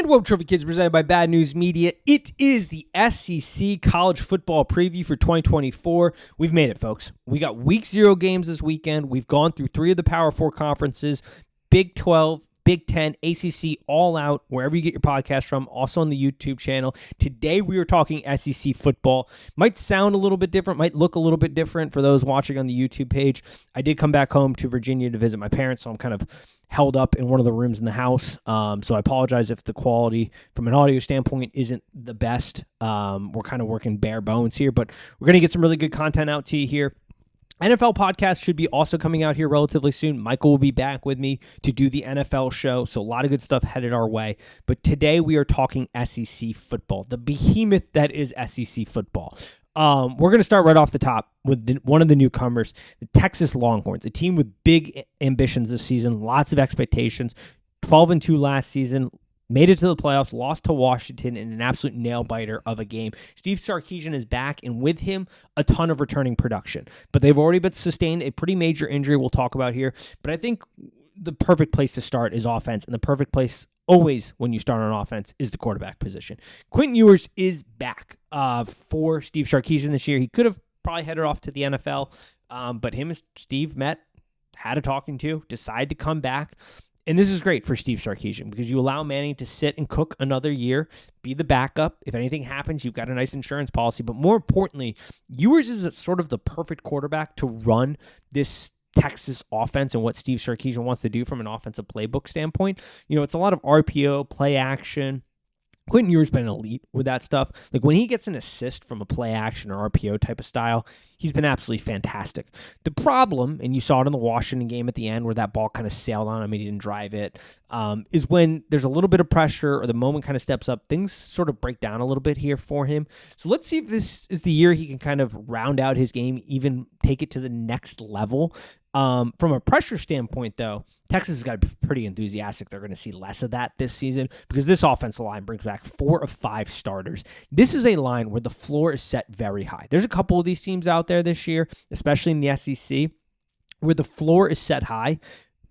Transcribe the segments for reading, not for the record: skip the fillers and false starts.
Whoa, Trophy Kids, presented by Bad News Media. It is the SEC College Football Preview for 2024. We've made it, folks. We got Week 0 games this weekend. We've gone through 3 of the Power 4 conferences, Big 12, Big 10, ACC, all out, wherever you get your podcast from, also on the YouTube channel. Today, we are talking SEC football. Might sound a little bit different, might look a little bit different for those watching on the YouTube page. I did come back home to Virginia to visit my parents, so I'm kind of held up in one of the rooms in the house. So I apologize if the quality from an audio standpoint isn't the best. We're kind of working bare bones here, but we're going to get some really good content out to you here. NFL podcast should be also coming out here relatively soon. Michael will be back with me to do the NFL show, so a lot of good stuff headed our way. But today we are talking SEC football, the behemoth that is SEC football. We're going to start right off the top with one of the newcomers, the Texas Longhorns, a team with big ambitions this season, lots of expectations, 12-2 last season, made it to the playoffs, lost to Washington in an absolute nail-biter of a game. Steve Sarkisian is back, and with him, a ton of returning production. But they've already been sustained a pretty major injury we'll talk about here. But I think the perfect place to start is offense, and the perfect place always when you start on offense is the quarterback position. Quentin Ewers is back for Steve Sarkisian this year. He could have probably headed off to the NFL, but him and Steve met, had a talking to, decided to come back. And this is great for Steve Sarkisian because you allow Manning to sit and cook another year, be the backup. If anything happens, you've got a nice insurance policy. But more importantly, Ewers is sort of the perfect quarterback to run this Texas offense and what Steve Sarkisian wants to do from an offensive playbook standpoint. You know, it's a lot of RPO, play action. Quentin Ewers has been elite with that stuff. Like when he gets an assist from a play action or RPO type of style, he's been absolutely fantastic. The problem, and you saw it in the Washington game at the end where that ball kind of sailed on him and he didn't drive it, is when there's a little bit of pressure or the moment kind of steps up, things sort of break down a little bit here for him. So let's see if this is the year he can kind of round out his game, even take it to the next level. From a pressure standpoint, though, Texas has got to be pretty enthusiastic. They're going to see less of that this season because this offensive line brings back 4 of 5 starters. This is a line where the floor is set very high. There's a couple of these teams out there this year, especially in the SEC, where the floor is set high,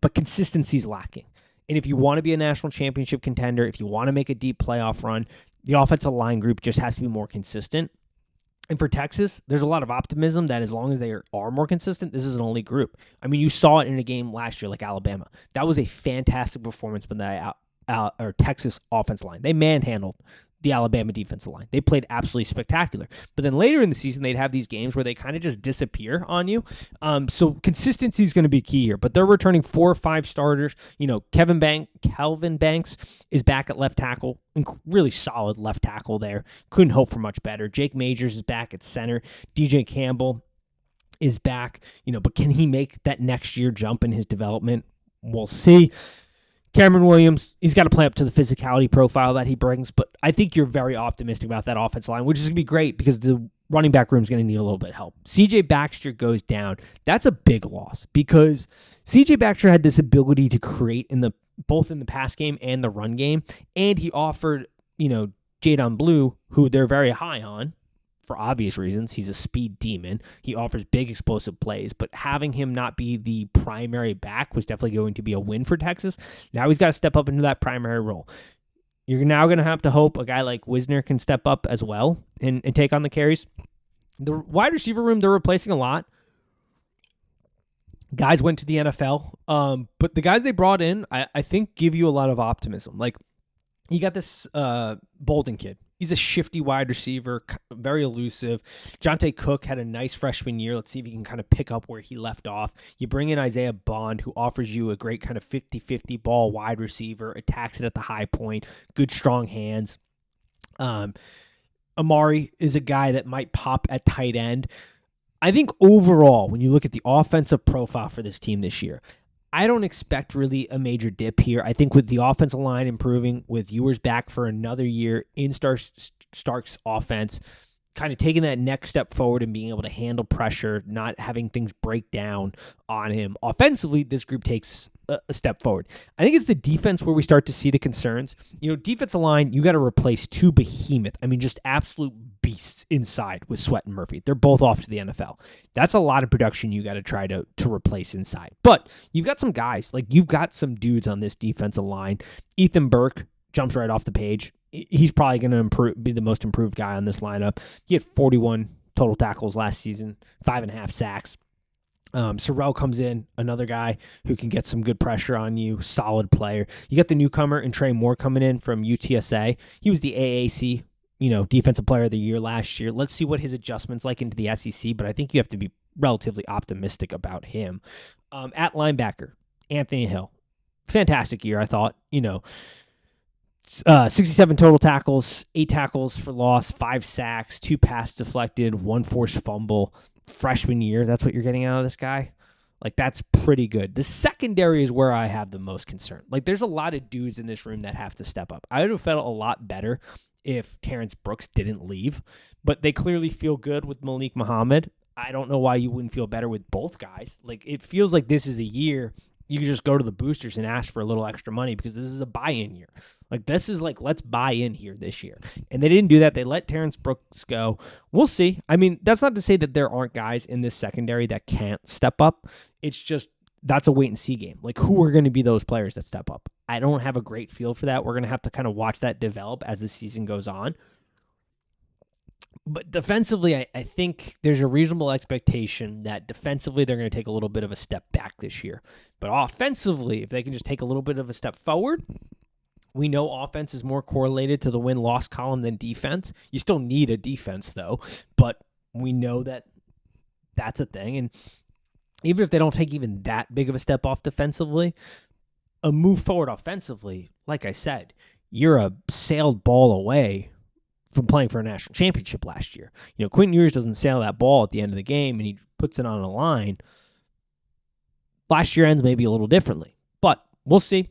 but consistency is lacking. And if you want to be a national championship contender, if you want to make a deep playoff run, the offensive line group just has to be more consistent. And for Texas, there's a lot of optimism that as long as they are more consistent, this is an elite group. I mean, you saw it in a game last year like Alabama. That was a fantastic performance by the Texas offensive line. They manhandled the Alabama defensive line. They played absolutely spectacular. But then later in the season, they'd have these games where they kind of just disappear on you. So consistency is going to be key here. But they're returning 4 or 5 starters. You know, Kelvin Banks is back at left tackle. Really solid left tackle there. Couldn't hope for much better. Jake Majors is back at center. DJ Campbell is back. You know, but can he make that next year jump in his development? We'll see. Cameron Williams, he's got to play up to the physicality profile that he brings, but I think you're very optimistic about that offensive line, which is going to be great because the running back room is going to need a little bit of help. CJ Baxter goes down. That's a big loss because CJ Baxter had this ability to create both in the pass game and the run game, and he offered, you know, Jadon Blue, who they're very high on, for obvious reasons. He's a speed demon. He offers big explosive plays, but having him not be the primary back was definitely going to be a win for Texas. Now he's got to step up into that primary role. You're now going to have to hope a guy like Wisner can step up as well and take on the carries. The wide receiver room, they're replacing a lot. Guys went to the NFL, but the guys they brought in, I think, give you a lot of optimism. Like, you got this Bolden kid. He's a shifty wide receiver, very elusive. Jonte Cook had a nice freshman year. Let's see if he can kind of pick up where he left off. You bring in Isaiah Bond, who offers you a great kind of 50-50 ball wide receiver, attacks it at the high point, good strong hands. Amari is a guy that might pop at tight end. I think overall, when you look at the offensive profile for this team this year, I don't expect really a major dip here. I think with the offensive line improving, with Ewers back for another year in Stark's offense, kind of taking that next step forward and being able to handle pressure, not having things break down on him. Offensively, this group takes a step forward. I think it's the defense where we start to see the concerns. You know, defensive line, you got to replace 2 behemoth. I mean, just absolute beasts inside with Sweat and Murphy. They're both off to the NFL. That's a lot of production you got to try to replace inside. But you've got some guys, like you've got some dudes on this defensive line. Ethan Burke, jumps right off the page. He's probably going to be the most improved guy on this lineup. He had 41 total tackles last season, 5.5 sacks. Sorrell comes in, another guy who can get some good pressure on you, solid player. You got the newcomer and Trey Moore coming in from UTSA. He was the AAC, defensive player of the year last year. Let's see what his adjustment's like into the SEC, but I think you have to be relatively optimistic about him. At linebacker, Anthony Hill. Fantastic year, I thought. 67 total tackles, 8 tackles for loss, 5 sacks, 2 pass deflected, 1 forced fumble. Freshman year, that's what you're getting out of this guy. Like, that's pretty good. The secondary is where I have the most concern. Like, there's a lot of dudes in this room that have to step up. I would have felt a lot better if Terrence Brooks didn't leave, but they clearly feel good with Malik Muhammad. I don't know why you wouldn't feel better with both guys. Like, it feels like this is a year you can just go to the boosters and ask for a little extra money because this is a buy-in year. Like, this is like, let's buy in here this year. And they didn't do that. They let Terrence Brooks go. We'll see. I mean, that's not to say that there aren't guys in this secondary that can't step up. It's just, that's a wait-and-see game. Like, who are going to be those players that step up? I don't have a great feel for that. We're going to have to kind of watch that develop as the season goes on. But defensively, I think there's a reasonable expectation that defensively they're going to take a little bit of a step back this year. But offensively, if they can just take a little bit of a step forward, we know offense is more correlated to the win-loss column than defense. You still need a defense, though, but we know that that's a thing. And even if they don't take even that big of a step off defensively, a move forward offensively, like I said, you're a sailed ball away from playing for a national championship last year. Quentin Ewers doesn't sail that ball at the end of the game, and he puts it on a line. Last year ends maybe a little differently, but we'll see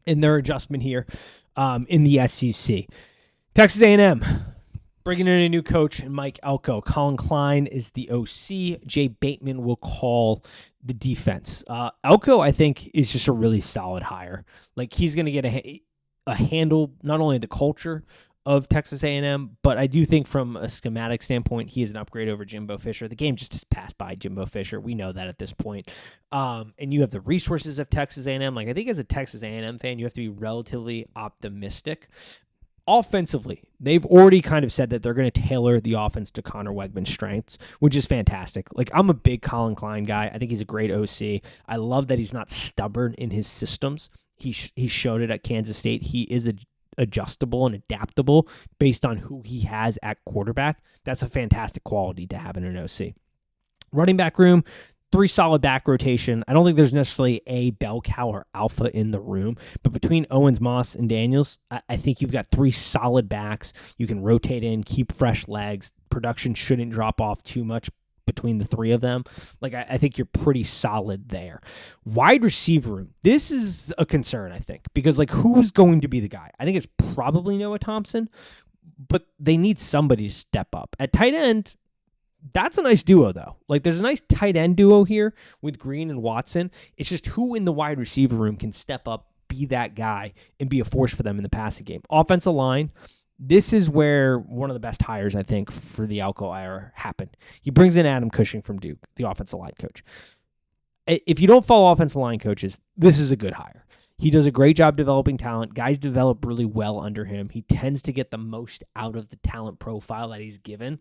in their adjustment here in the SEC. Texas A&M, bringing in a new coach, and Mike Elko. Colin Klein is the OC. Jay Bateman will call the defense. Elko, I think, is just a really solid hire. Like, he's going to get a handle, not only the culture of Texas A&M, but I do think from a schematic standpoint, he is an upgrade over Jimbo Fisher. The game just passed by Jimbo Fisher. We know that at this point. And you have the resources of Texas A&M. Like, I think as a Texas A&M fan, you have to be relatively optimistic. Offensively, they've already kind of said that they're going to tailor the offense to Connor Wegman's strengths, which is fantastic. Like, I'm a big Colin Klein guy. I think he's a great OC. I love that he's not stubborn in his systems. He showed it at Kansas State. He is adjustable and adaptable based on who he has at quarterback. That's a fantastic quality to have in an OC. Running back room, 3 solid back rotation. I don't think there's necessarily a bell cow or alpha in the room, but between Owens, Moss, and Daniels, I think you've got 3 solid backs. You can rotate in, keep fresh legs. Production shouldn't drop off too much between the 3 of them. Like, I think you're pretty solid there. Wide receiver room. This is a concern, I think, because, like, who's going to be the guy? I think it's probably Noah Thompson, but they need somebody to step up. At tight end, that's a nice duo, though. Like, there's a nice tight end duo here with Green and Watson. It's just who in the wide receiver room can step up, be that guy, and be a force for them in the passing game. Offensive line, this is where one of the best hires, I think, for the Elko era happened. He brings in Adam Cushing from Duke, the offensive line coach. If you don't follow offensive line coaches, this is a good hire. He does a great job developing talent. Guys develop really well under him. He tends to get the most out of the talent profile that he's given.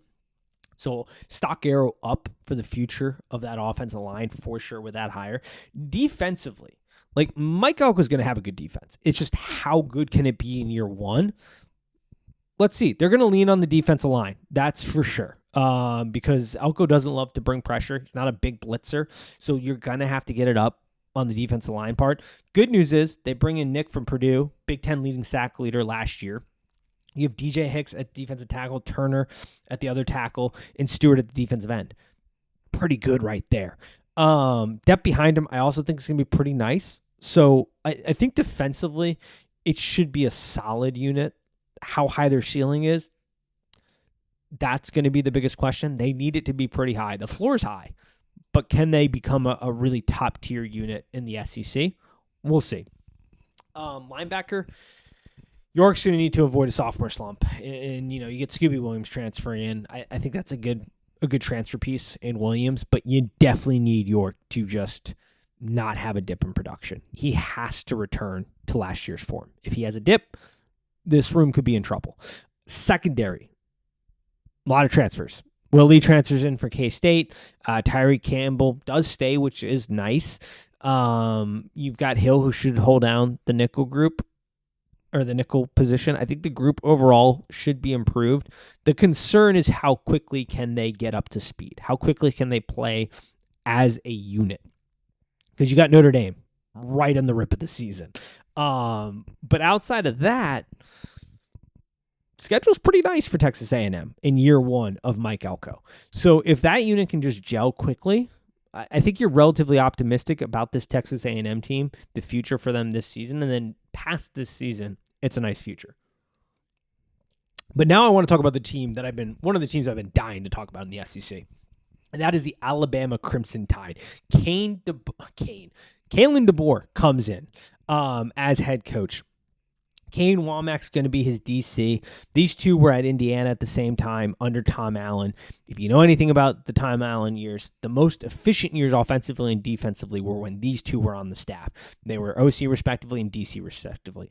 So stock arrow up for the future of that offensive line for sure with that hire. Defensively, like, Mike Elko is going to have a good defense. It's just how good can it be in year one? Let's see. They're going to lean on the defensive line. That's for sure. Because Elko doesn't love to bring pressure. He's not a big blitzer. So you're going to have to get it up on the defensive line part. Good news is they bring in Nick from Purdue, Big Ten leading sack leader last year. You have DJ Hicks at defensive tackle, Turner at the other tackle, and Stewart at the defensive end. Pretty good right there. Depth behind him, I also think is going to be pretty nice. So I think defensively, it should be a solid unit. How high their ceiling is, that's going to be the biggest question. They need it to be pretty high. The floor's high, but can they become a really top-tier unit in the SEC? We'll see. Linebacker, York's going to need to avoid a sophomore slump. And you get Scooby Williams transferring in. I think that's a good transfer piece in Williams, but you definitely need York to just not have a dip in production. He has to return to last year's form. If he has a dip, this room could be in trouble. Secondary, a lot of transfers. Will Lee transfers in for K-State. Tyreek Campbell does stay, which is nice. You've got Hill, who should hold down the nickel group or the nickel position. I think the group overall should be improved. The concern is how quickly can they get up to speed? How quickly can they play as a unit? Because you got Notre Dame right on the rip of the season. But outside of that, schedule's pretty nice for Texas A&M in year one of Mike Elko. So if that unit can just gel quickly, I think you're relatively optimistic about this Texas A&M team, the future for them this season, and then past this season, it's a nice future. But now I want to talk about one of the teams I've been dying to talk about in the SEC, and that is the Alabama Crimson Tide. Kalen DeBoer comes in as head coach. Kane Womack's going to be his DC. These two were at Indiana at the same time under Tom Allen. If you know anything about the Tom Allen years, the most efficient years offensively and defensively were when these two were on the staff. They were OC respectively and DC respectively.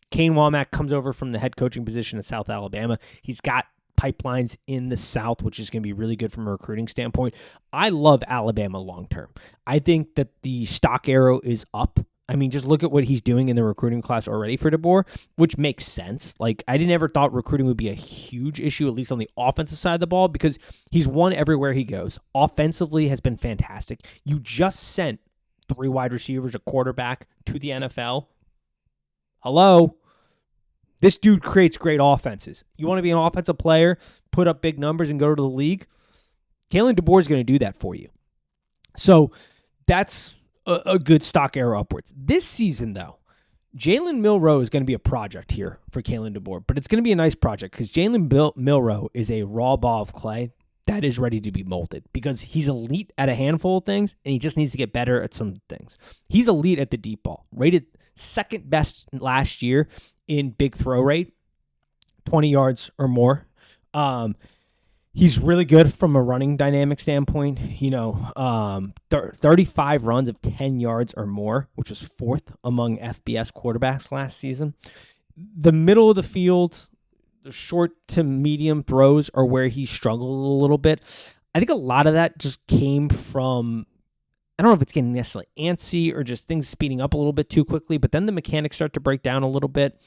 Kane Womack comes over from the head coaching position at South Alabama. He's got pipelines in the South, which is going to be really good from a recruiting standpoint. I love Alabama long term. I think that the stock arrow is up. I mean, just look at what he's doing in the recruiting class already for DeBoer, which makes sense. Like, I never thought recruiting would be a huge issue, at least on the offensive side of the ball, because he's won everywhere he goes. Offensively has been fantastic. You just sent 3 wide receivers, a quarterback to the NFL. Hello? This dude creates great offenses. You want to be an offensive player, put up big numbers, and go to the league? Kalen DeBoer is going to do that for you. So that's a good stock arrow upwards. This season, though, Jalen Milroe is going to be a project here for Kalen DeBoer, but it's going to be a nice project because Jalen Milroe is a raw ball of clay that is ready to be molded because he's elite at a handful of things, and he just needs to get better at some things. He's elite at the deep ball, rated second best last year in big throw rate, 20 yards or more. He's really good from a running dynamic standpoint. 35 runs of 10 yards or more, which was 4th among FBS quarterbacks last season. The middle of the field, the short to medium throws are where he struggled a little bit. I think a lot of that just came from, I don't know if it's getting necessarily antsy or just things speeding up a little bit too quickly, but then the mechanics start to break down a little bit,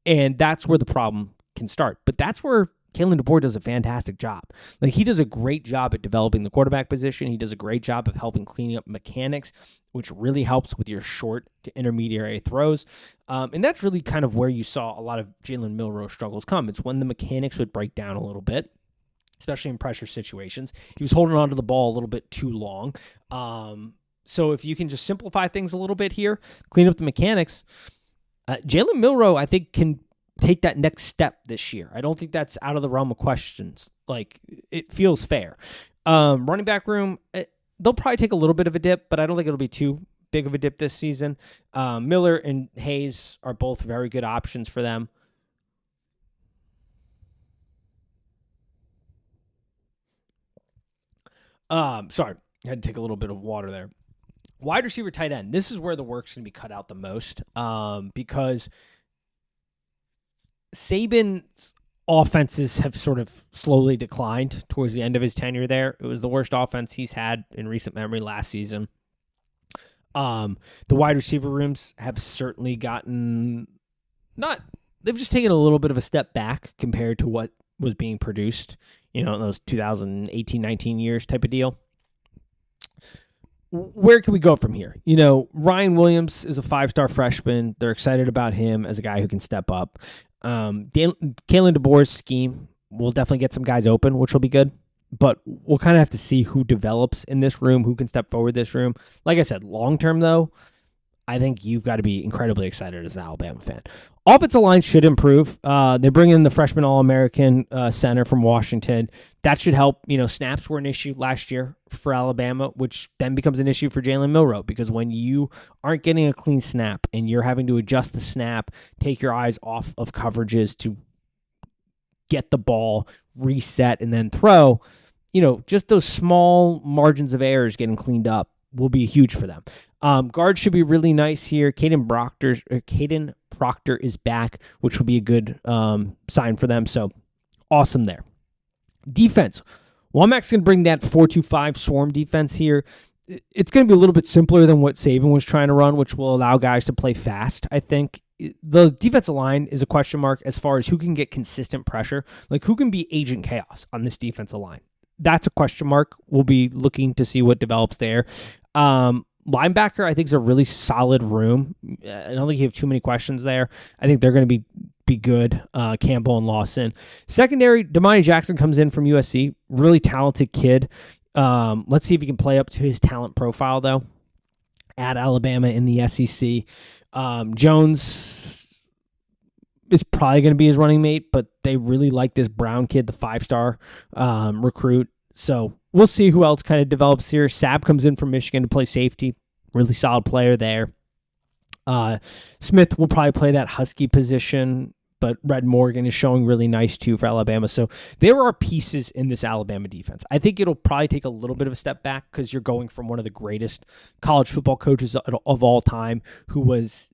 and that's where the problem can start. But that's where Kalen DeBoer does a fantastic job. Like, he does a great job at developing the quarterback position. He does a great job of helping cleaning up mechanics, which really helps with your short to intermediary throws. And that's really kind of where you saw a lot of Jalen Milroe struggles come. It's when the mechanics would break down a little bit, especially in pressure situations. He was holding onto the ball a little bit too long. So if you can just simplify things a little bit here, clean up the mechanics, Jalen Milroe, I think, can take that next step this year. I don't think that's out of the realm of questions. Like, it feels fair. Running back room, they'll probably take a little bit of a dip, but I don't think it'll be too big of a dip this season. Miller and Hayes are both very good options for them. Sorry, I had to take a little bit of water there. Wide receiver, tight end. This is where the work's going to be cut out the most because Saban's offenses have sort of slowly declined towards the end of his tenure there. It was the worst offense he's had in recent memory last season. The wide receiver rooms have certainly they've just taken a little bit of a step back compared to what was being produced, in those 2018-19 years type of deal. Where can we go from here? Ryan Williams is a 5-star freshman. They're excited about him as a guy who can step up. Kalen DeBoer's scheme will definitely get some guys open, which will be good. But we'll kind of have to see who develops in this room, who can step forward this room. Like I said, long-term, though, I think you've got to be incredibly excited as an Alabama fan. Offensive line should improve. They bring in the freshman All-American center from Washington. That should help. Snaps were an issue last year for Alabama, which then becomes an issue for Jalen Milroe because when you aren't getting a clean snap and you're having to adjust the snap, take your eyes off of coverages to get the ball, reset, and then throw, just those small margins of errors getting cleaned up will be huge for them. Guard should be really nice here. Caden Proctor is back, which will be a good sign for them. So awesome there. Defense. Womack's going to bring that 4-2-5 swarm defense here. It's going to be a little bit simpler than what Saban was trying to run, which will allow guys to play fast, I think. The defensive line is a question mark as far as who can get consistent pressure. Like, who can be Agent Chaos on this defensive line? That's a question mark. We'll be looking to see what develops there. Linebacker, I think, is a really solid room. I don't think you have too many questions there. I think they're going to be good, Campbell and Lawson. Secondary, Damani Jackson comes in from USC. Really talented kid. Let's see if he can play up to his talent profile, though, at Alabama in the SEC. Jones is probably going to be his running mate, but they really like this Brown kid, the 5-star recruit. So we'll see who else kind of develops here. Sapp comes in from Michigan to play safety. Really solid player there. Smith will probably play that Husky position, but Red Morgan is showing really nice too for Alabama. So there are pieces in this Alabama defense. I think it'll probably take a little bit of a step back because you're going from one of the greatest college football coaches of all time, who was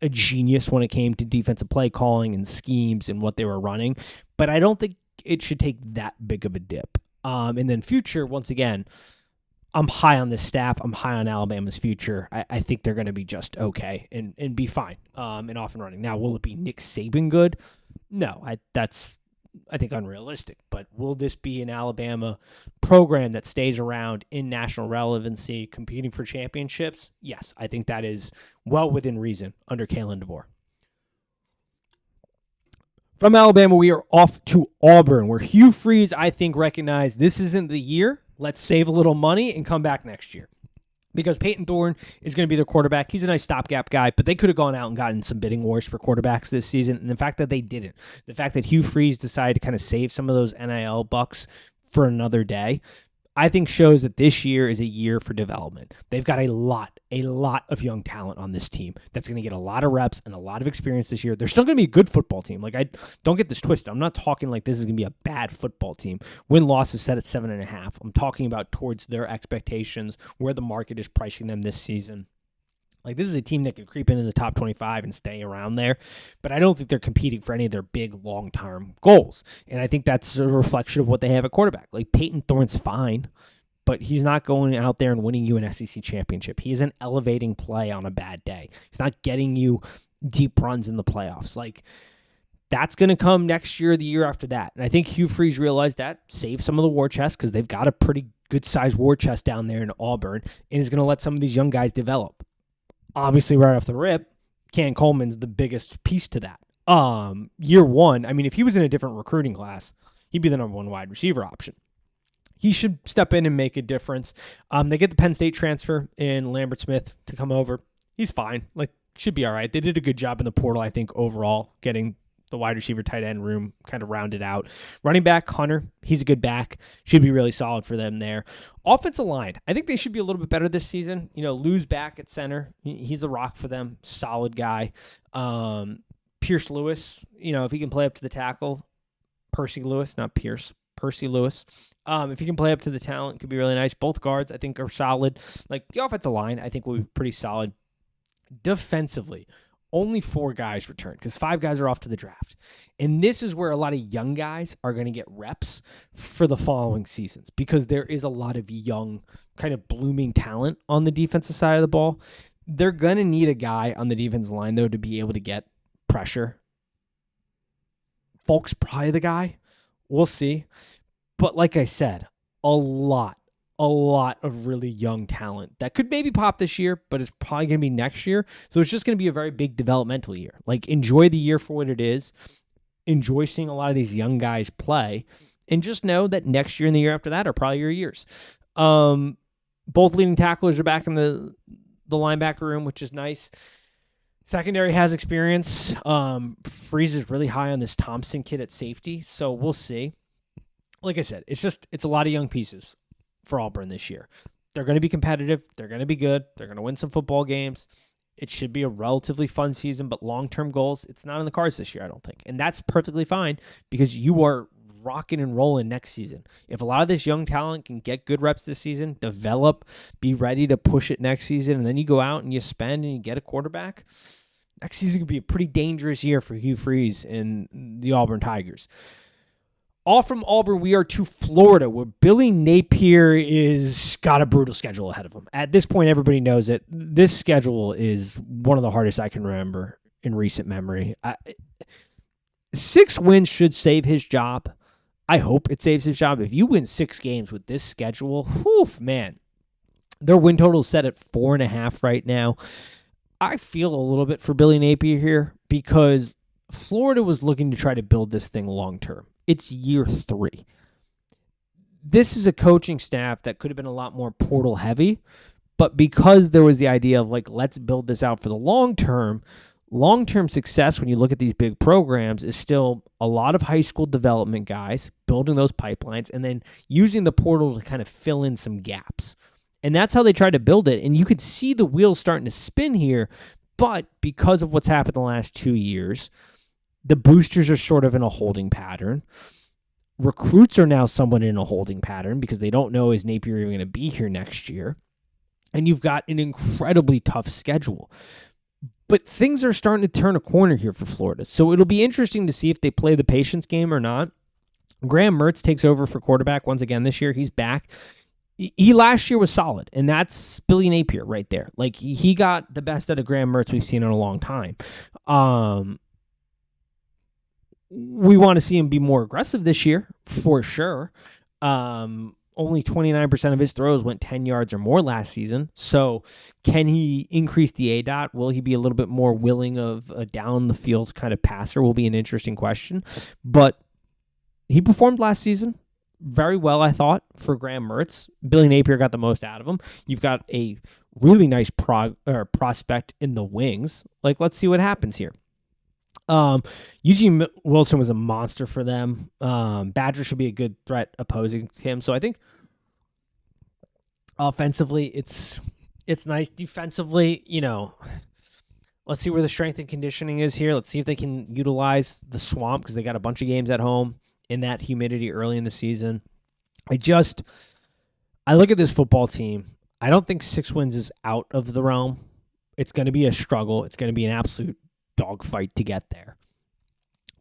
a genius when it came to defensive play calling and schemes and what they were running. But I don't think it should take that big of a dip. And then future, once again, I'm high on this staff. I'm high on Alabama's future. I think they're going to be just okay and be fine and off and running. Now, will it be Nick Saban good? No, that's I think unrealistic. But will this be an Alabama program that stays around in national relevancy, competing for championships? Yes, I think that is well within reason under Kalen DeBoer. From Alabama, we are off to Auburn, where Hugh Freeze, I think, recognized this isn't the year. Let's save a little money and come back next year. Because Peyton Thorne is going to be their quarterback. He's a nice stopgap guy, but they could have gone out and gotten some bidding wars for quarterbacks this season. And the fact that they didn't, the fact that Hugh Freeze decided to kind of save some of those NIL bucks for another day, I think shows that this year is a year for development. They've got a lot of young talent on this team that's going to get a lot of reps and a lot of experience this year. They're still going to be a good football team. Like, I don't get this twisted. I'm not talking like this is going to be a bad football team. Win-loss is set at 7.5. I'm talking about towards their expectations, where the market is pricing them this season. Like, this is a team that could creep into the top 25 and stay around there, but I don't think they're competing for any of their big long-term goals. And I think that's a reflection of what they have at quarterback. Like, Peyton Thorne's fine, but he's not going out there and winning you an SEC championship. He isn't elevating play on a bad day. He's not getting you deep runs in the playoffs. Like, that's going to come next year or the year after that. And I think Hugh Freeze realized that, saved some of the war chest because they've got a pretty good-sized war chest down there in Auburn, and is going to let some of these young guys develop. Obviously, right off the rip, Ken Coleman's the biggest piece to that. Year one, I mean, if he was in a different recruiting class, he'd be the number one wide receiver option. He should step in and make a difference. They get the Penn State transfer in Lambert Smith to come over. He's fine. Like, should be all right. They did a good job in the portal, I think, overall, getting the wide receiver tight end room kind of rounded out. Running back, Hunter, he's a good back. Should be really solid for them there. Offensive line, I think they should be a little bit better this season. You know, Lou's back at center. He's a rock for them. Solid guy. Pierce Lewis, you know, if he can play up to the tackle. Percy Lewis, not Pierce. Percy Lewis. If he can play up to the talent, could be really nice. Both guards, I think, are solid. Like, the offensive line, I think, will be pretty solid. Defensively, only 4 guys returned because 5 guys are off to the draft. And this is where a lot of young guys are going to get reps for the following seasons because there is a lot of young, kind of blooming talent on the defensive side of the ball. They're going to need a guy on the defensive line, though, to be able to get pressure. Folk's probably the guy. We'll see. But like I said, a lot of really young talent that could maybe pop this year, but it's probably going to be next year. So it's just going to be a very big developmental year. Like, enjoy the year for what it is. Enjoy seeing a lot of these young guys play. And just know that next year and the year after that are probably your years. Both leading tacklers are back in the linebacker room, which is nice. Secondary has experience. Freeze is really high on this Thompson kid at safety, so we'll see. Like I said, it's a lot of young pieces for Auburn this year. They're going to be competitive. They're going to be good. They're going to win some football games. It should be a relatively fun season, but long-term goals, it's not in the cards this year, I don't think. And that's perfectly fine because you are rocking and rolling next season. If a lot of this young talent can get good reps this season, develop, be ready to push it next season, and then you go out and you spend and you get a quarterback, next season could be a pretty dangerous year for Hugh Freeze and the Auburn Tigers. Off from Auburn, we are to Florida, where Billy Napier is got a brutal schedule ahead of him. At this point, everybody knows it. This schedule is one of the hardest I can remember in recent memory. 6 wins should save his job. I hope it saves his job. If you win 6 games with this schedule, whew, man, their win total is set at 4.5 right now. I feel a little bit for Billy Napier here because Florida was looking to try to build this thing long term. It's year 3. This is a coaching staff that could have been a lot more portal heavy, but because there was the idea of like, let's build this out for the long-term success when you look at these big programs is still a lot of high school development guys building those pipelines and then using the portal to kind of fill in some gaps. And that's how they tried to build it. And you could see the wheels starting to spin here, but because of what's happened the last 2 years, the boosters are sort of in a holding pattern. Recruits are now somewhat in a holding pattern because they don't know is Napier even going to be here next year. And you've got an incredibly tough schedule. But things are starting to turn a corner here for Florida. So it'll be interesting to see if they play the patience game or not. Graham Mertz takes over for quarterback once again this year. He's back. He last year was solid, and that's Billy Napier right there. Like, he got the best out of Graham Mertz we've seen in a long time. We want to see him be more aggressive this year, for sure. Only 29% of his throws went 10 yards or more last season. So can he increase the ADOT? Will he be a little bit more willing of a down-the-field kind of passer will be an interesting question. But he performed last season very well, I thought, for Graham Mertz. Billy Napier got the most out of him. You've got a really nice prospect in the wings. Like, let's see what happens here. Eugene Wilson was a monster for them. Badger should be a good threat opposing him. So I think offensively, it's nice. Defensively, let's see where the strength and conditioning is here. Let's see if they can utilize the swamp because they got a bunch of games at home in that humidity early in the season. I look at this football team. I don't think 6 wins is out of the realm. It's going to be a struggle. It's going to be an absolute dogfight to get there.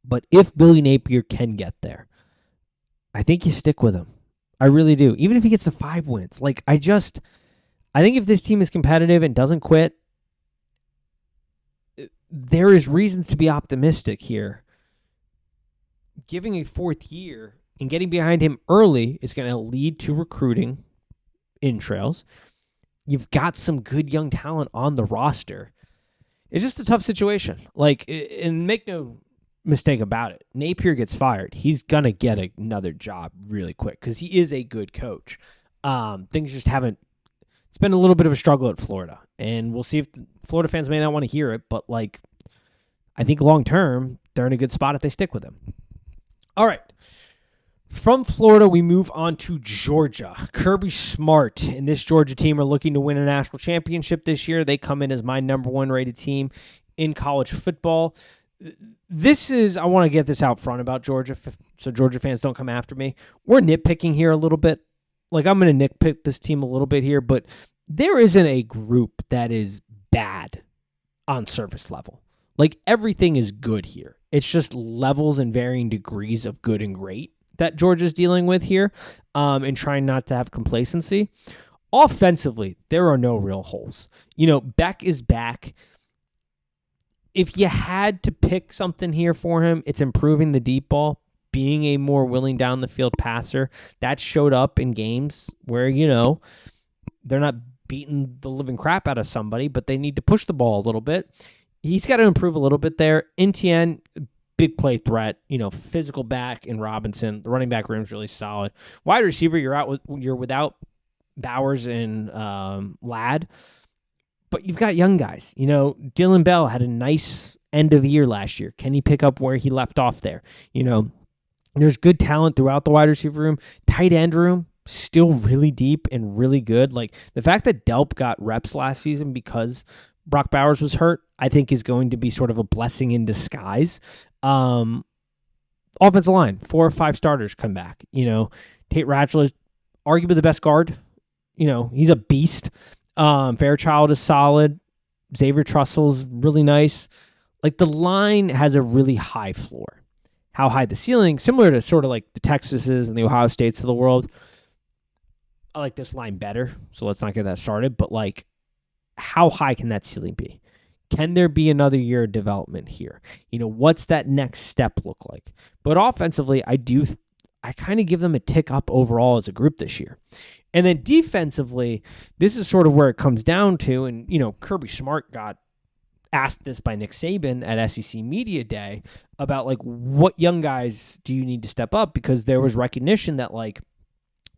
But if Billy Napier can get there, I think you stick with him. I really do. Even if he gets to 5 wins. I think if this team is competitive and doesn't quit, there is reasons to be optimistic here. Giving a 4th year and getting behind him early is going to lead to recruiting in trails. You've got some good young talent on the roster. It's just a tough situation. And make no mistake about it, Napier gets fired. He's going to get another job really quick because he is a good coach. Things just haven't, it's been a little bit of a struggle at Florida. And we'll see if Florida fans may not want to hear it, but I think long term, they're in a good spot if they stick with him. All right. From Florida, we move on to Georgia. Kirby Smart and this Georgia team are looking to win a national championship this year. They come in as my number 1 rated team in college football. I want to get this out front about Georgia so Georgia fans don't come after me. We're nitpicking here a little bit. I'm going to nitpick this team a little bit here, but there isn't a group that is bad on surface level. Everything is good here. It's just levels and varying degrees of good and great that Georgia's dealing with here, and trying not to have complacency. Offensively, there are no real holes. Beck is back. If you had to pick something here for him, it's improving the deep ball, being a more willing down the field passer. That showed up in games where, they're not beating the living crap out of somebody, but they need to push the ball a little bit. He's got to improve a little bit there. Etienne, big play threat, physical back in Robinson. The running back room is really solid. Wide receiver, you're without Bowers and Ladd, but you've got young guys. Dylan Bell had a nice end of year last year. Can he pick up where he left off there? There's good talent throughout the wide receiver room. Tight end room, still really deep and really good. The fact that Delp got reps last season because Brock Bowers was hurt, I think is going to be sort of a blessing in disguise. Offensive line, 4 or 5 starters come back. Tate Ratchler is arguably the best guard. He's a beast. Fairchild is solid. Xavier Trussell's really nice. Like, the line has a really high floor. How high the ceiling, similar to sort of like the Texases and the Ohio States of the world. I like this line better, so let's not get that started. But, like, how high can that ceiling be? Can there be another year of development here? What's that next step look like? But offensively, I kind of give them a tick up overall as a group this year. And then defensively, this is sort of where it comes down to, and, Kirby Smart got asked this by Nick Saban at SEC Media Day about, like, what young guys do you need to step up? Because there was recognition that, like,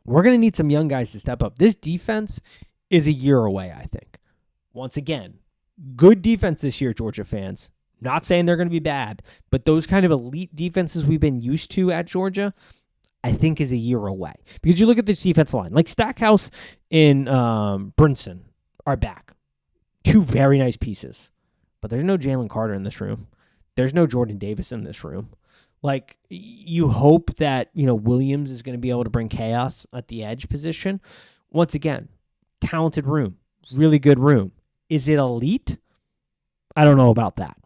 we're going to need some young guys to step up. This defense is a year away, I think. Once again, good defense this year, Georgia fans. Not saying they're going to be bad, but those kind of elite defenses we've been used to at Georgia, I think is a year away. Because you look at this defense line, like Stackhouse and Brinson are back. Two very nice pieces. But there's no Jalen Carter in this room. There's no Jordan Davis in this room. Like, you hope that, Williams is going to be able to bring chaos at the edge position. Once again, talented room, really good room. Is it elite? I don't know about that.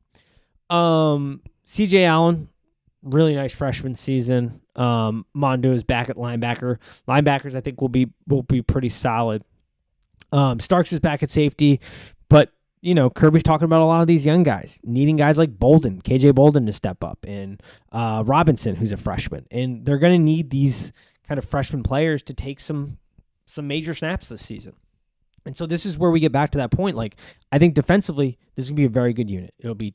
CJ Allen, really nice freshman season. Mondo is back at linebacker. Linebackers, I think, will be pretty solid. Starks is back at safety, but Kirby's talking about a lot of these young guys, needing guys like Bolden, KJ Bolden to step up, and Robinson, who's a freshman. And they're going to need these kind of freshman players to take some major snaps this season. And so this is where we get back to that point. Like, I think defensively, this is going to be a very good unit. It'll be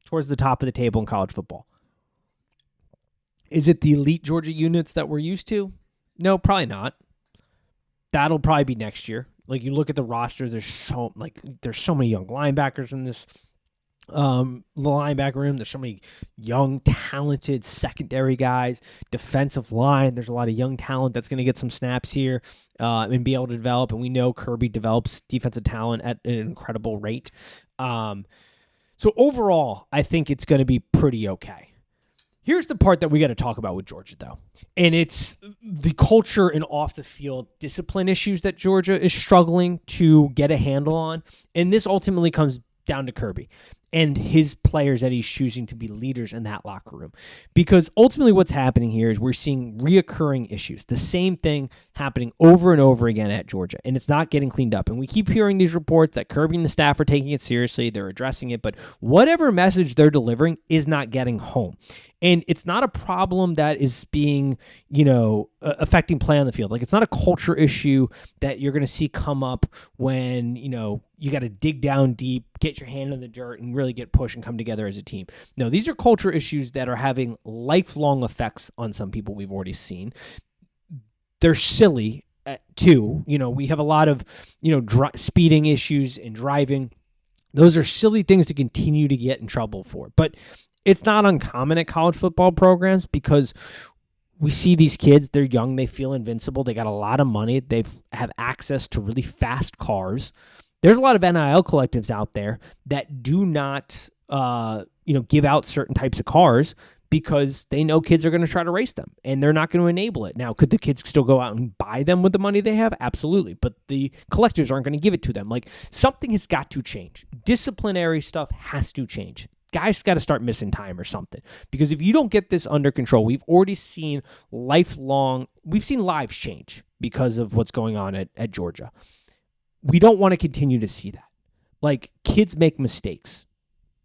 towards the top of the table in college football. Is it the elite Georgia units that we're used to? No, probably not. That'll probably be next year. Like, you look at the roster, there's so many young linebackers in this linebacker room. There's so many young, talented secondary guys. Defensive line, there's a lot of young talent that's going to get some snaps here and be able to develop. And we know Kirby develops defensive talent at an incredible rate. So overall, I think it's going to be pretty okay. Here's the part that we got to talk about with Georgia, though, and it's the culture and off-the-field discipline issues that Georgia is struggling to get a handle on, and this ultimately comes down to Kirby and his players that he's choosing to be leaders in that locker room. Because ultimately what's happening here is we're seeing reoccurring issues, the same thing happening over and over again at Georgia, and it's not getting cleaned up. And we keep hearing these reports that Kirby and the staff are taking it seriously, they're addressing it, but whatever message they're delivering is not getting home. And it's not a problem that is being, affecting play on the field. Like, it's not a culture issue that you're going to see come up when, you got to dig down deep, get your hand in the dirt, and really get pushed and come together as a team. No, these are culture issues that are having lifelong effects on some people we've already seen. They're silly, too. We have a lot of, speeding issues and driving. Those are silly things to continue to get in trouble for. But it's not uncommon at college football programs because we see these kids, they're young, they feel invincible, they got a lot of money, they have access to really fast cars. There's a lot of NIL collectives out there that do not, give out certain types of cars because they know kids are going to try to race them and they're not going to enable it. Now, could the kids still go out and buy them with the money they have? Absolutely. But the collectors aren't going to give it to them. Like, something has got to change. Disciplinary stuff has to change. Guys got to start missing time or something. Because if you don't get this under control, we've already seen lives change because of what's going on at Georgia. We don't want to continue to see that. Like, kids make mistakes,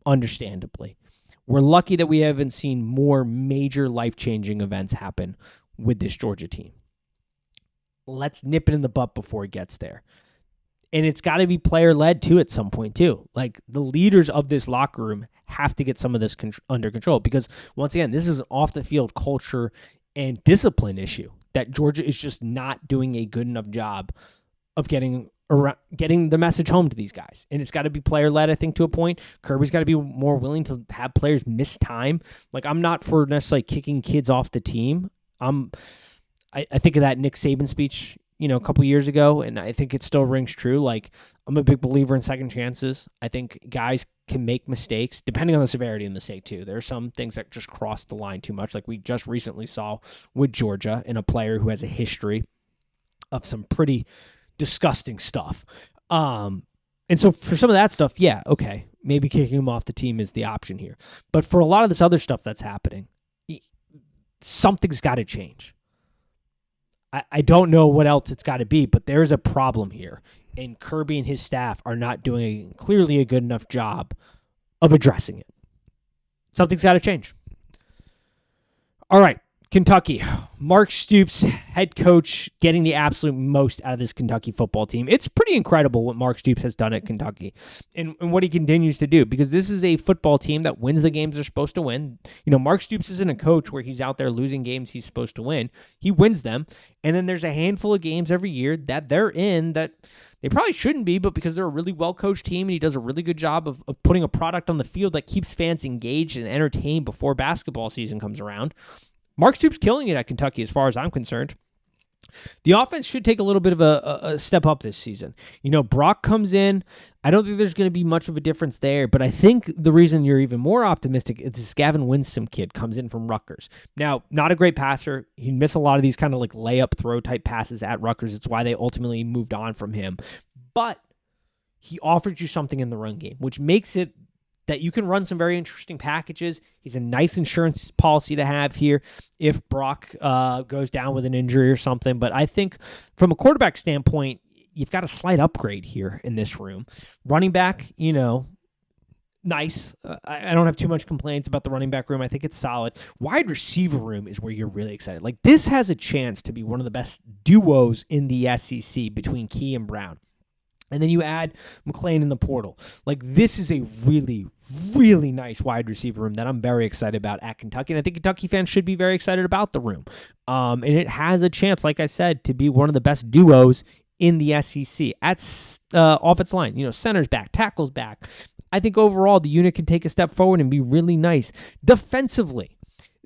understandably. We're lucky that we haven't seen more major life-changing events happen with this Georgia team. Let's nip it in the butt before it gets there. And it's got to be player-led, too, at some point, too. Like, the leaders of this locker room have to get some of this under control because, once again, this is an off-the-field culture and discipline issue that Georgia is just not doing a good enough job of getting the message home to these guys. And it's got to be player-led, I think, to a point. Kirby's got to be more willing to have players miss time. Like, I'm not for necessarily kicking kids off the team. I think of that Nick Saban speech, a couple years ago, and I think it still rings true. Like, I'm a big believer in second chances. I think guys can make mistakes, depending on the severity of the mistake, too. There are some things that just cross the line too much, like we just recently saw with Georgia and a player who has a history of some pretty disgusting stuff. And so for some of that stuff, yeah, okay, maybe kicking him off the team is the option here. But for a lot of this other stuff that's happening, something's got to change. I don't know what else it's got to be, but there's a problem here. And Kirby and his staff are not doing clearly a good enough job of addressing it. Something's got to change. All right, Kentucky. Mark Stoops, head coach, getting the absolute most out of this Kentucky football team. It's pretty incredible what Mark Stoops has done at Kentucky and what he continues to do, because this is a football team that wins the games they're supposed to win. Mark Stoops isn't a coach where he's out there losing games he's supposed to win. He wins them, and then there's a handful of games every year that they're in that they probably shouldn't be, but because they're a really well-coached team and he does a really good job of putting a product on the field that keeps fans engaged and entertained before basketball season comes around. Mark Stoops killing it at Kentucky as far as I'm concerned. The offense should take a little bit of a step up this season. Brock comes in. I don't think there's going to be much of a difference there, but I think the reason you're even more optimistic is this Gavin Winston kid comes in from Rutgers. Now, not a great passer. He'd miss a lot of these kind of like layup throw type passes at Rutgers. It's why they ultimately moved on from him. But he offers you something in the run game, which makes it that you can run some very interesting packages. He's a nice insurance policy to have here if Brock goes down with an injury or something. But I think from a quarterback standpoint, you've got a slight upgrade here in this room. Running back, nice. I don't have too much complaints about the running back room. I think it's solid. Wide receiver room is where you're really excited. Like, this has a chance to be one of the best duos in the SEC between Key and Brown. And then you add McClain in the portal. Like, this is a really, really nice wide receiver room that I'm very excited about at Kentucky. And I think Kentucky fans should be very excited about the room. And it has a chance, like I said, to be one of the best duos in the SEC. At offensive line, center's back, tackle's back. I think overall the unit can take a step forward and be really nice. Defensively,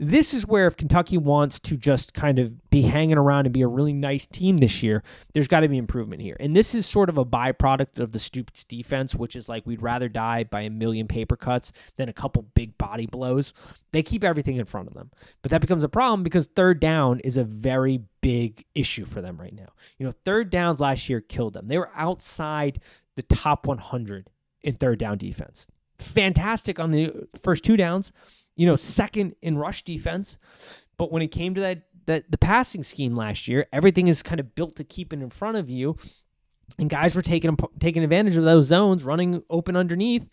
this is where if Kentucky wants to just kind of be hanging around and be a really nice team this year, there's got to be improvement here. And this is sort of a byproduct of the Stoops defense, which is like we'd rather die by a million paper cuts than a couple big body blows. They keep everything in front of them. But that becomes a problem because third down is a very big issue for them right now. Third downs last year killed them. They were outside the top 100 in third down defense. Fantastic on the first two downs. Second in rush defense. But when it came to the passing scheme last year, everything is kind of built to keep it in front of you. And guys were taking advantage of those zones, running open underneath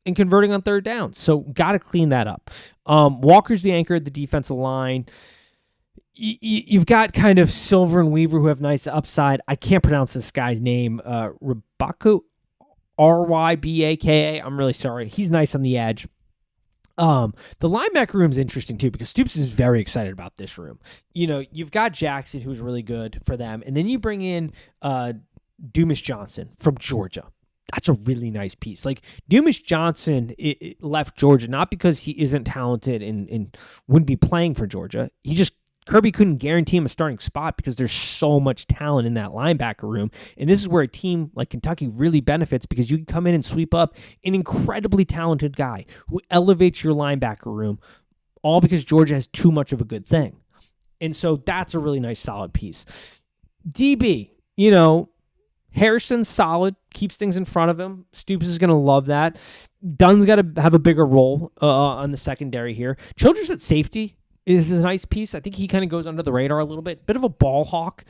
and converting on third down. So got to clean that up. Walker's the anchor of the defensive line. You've got kind of Silver and Weaver who have nice upside. I can't pronounce this guy's name. Rybaka, Rybaka. I'm really sorry. He's nice on the edge. The linebacker room is interesting too because Stoops is very excited about this room. You've got Jackson, who's really good for them, and then you bring in Dumas Johnson from Georgia. That's a really nice piece. Like, Dumas Johnson left Georgia not because he isn't talented and wouldn't be playing for Georgia. Kirby couldn't guarantee him a starting spot because there's so much talent in that linebacker room. And this is where a team like Kentucky really benefits because you can come in and sweep up an incredibly talented guy who elevates your linebacker room, all because Georgia has too much of a good thing. And so that's a really nice, solid piece. DB, Harrison's solid, keeps things in front of him. Stoops is going to love that. Dunn's got to have a bigger role on the secondary here. Childress at safety is a nice piece. I think he kind of goes under the radar a little bit. Bit of a ball hawk.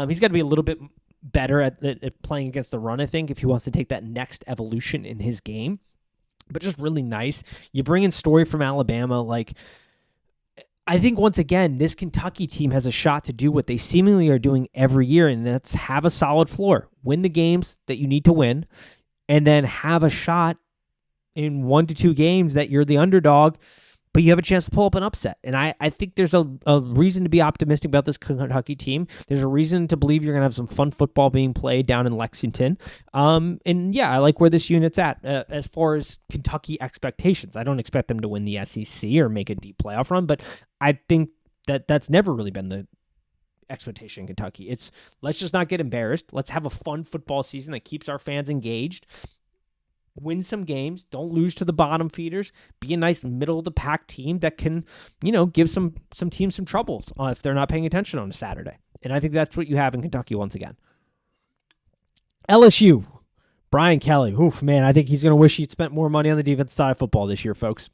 He's got to be a little bit better at playing against the run, I think, if he wants to take that next evolution in his game. But just really nice. You bring in Story from Alabama. I think, once again, this Kentucky team has a shot to do what they seemingly are doing every year, and that's have a solid floor. Win the games that you need to win, and then have a shot in 1 to 2 games that you're the underdog, but you have a chance to pull up an upset. And I think there's a reason to be optimistic about this Kentucky team. There's a reason to believe you're going to have some fun football being played down in Lexington. And yeah, I like where this unit's at as far as Kentucky expectations. I don't expect them to win the SEC or make a deep playoff run, but I think that's never really been the expectation in Kentucky. It's let's just not get embarrassed. Let's have a fun football season that keeps our fans engaged. Win some games. Don't lose to the bottom feeders. Be a nice middle-of-the-pack team that can, give some teams some troubles if they're not paying attention on a Saturday. And I think that's what you have in Kentucky once again. LSU. Brian Kelly. Oof, man, I think he's going to wish he'd spent more money on the defense side of football this year, folks.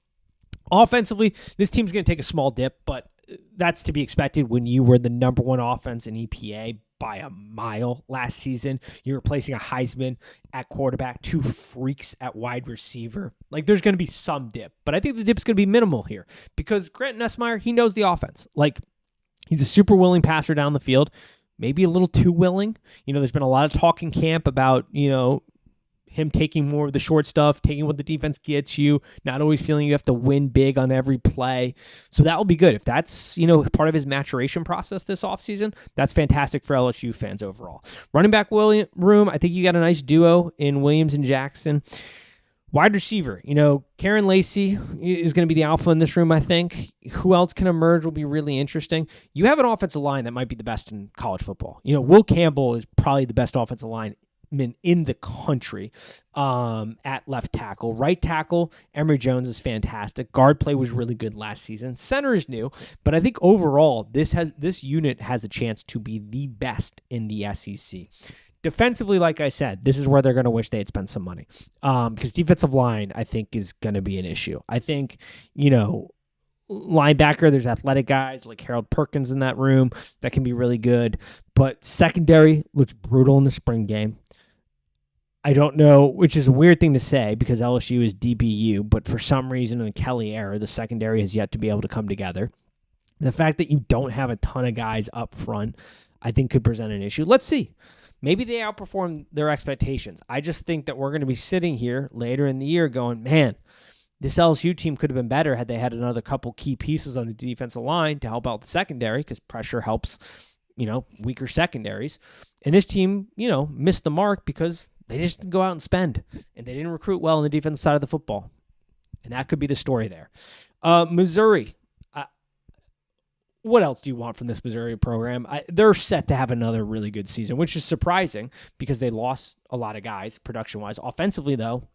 Offensively, this team's going to take a small dip, but that's to be expected when you were the number one offense in EPA by a mile last season. You're replacing a Heisman at quarterback, 2 freaks at wide receiver. Like, there's going to be some dip, but I think the dip's going to be minimal here because Grant Nussmeier, he knows the offense. Like, he's a super willing passer down the field, maybe a little too willing. There's been a lot of talk in camp about, him taking more of the short stuff, taking what the defense gets you, not always feeling you have to win big on every play. So that will be good. If that's, part of his maturation process this offseason, that's fantastic for LSU fans overall. Running back room, I think you got a nice duo in Williams and Jackson. Wide receiver, Karen Lacey is going to be the alpha in this room, I think. Who else can emerge will be really interesting. You have an offensive line that might be the best in college football. Will Campbell is probably the best offensive line in the country at left tackle. Right tackle, Emory Jones is fantastic. Guard play was really good last season. Center is new, but I think overall this unit has a chance to be the best in the SEC. Defensively, like I said, this is where they're going to wish they had spent some money because defensive line, I think, is going to be an issue. I think, linebacker, there's athletic guys like Harold Perkins in that room that can be really good, but secondary looks brutal in the spring game. I don't know, which is a weird thing to say because LSU is DBU, but for some reason in the Kelly era, the secondary has yet to be able to come together. The fact that you don't have a ton of guys up front, I think could present an issue. Let's see. Maybe they outperform their expectations. I just think that we're going to be sitting here later in the year going, man, this LSU team could have been better had they had another couple key pieces on the defensive line to help out the secondary because pressure helps, weaker secondaries. And this team, missed the mark because they just didn't go out and spend, and they didn't recruit well on the defensive side of the football. And that could be the story there. Missouri. What else do you want from this Missouri program? They're set to have another really good season, which is surprising because they lost a lot of guys production-wise. Offensively, though,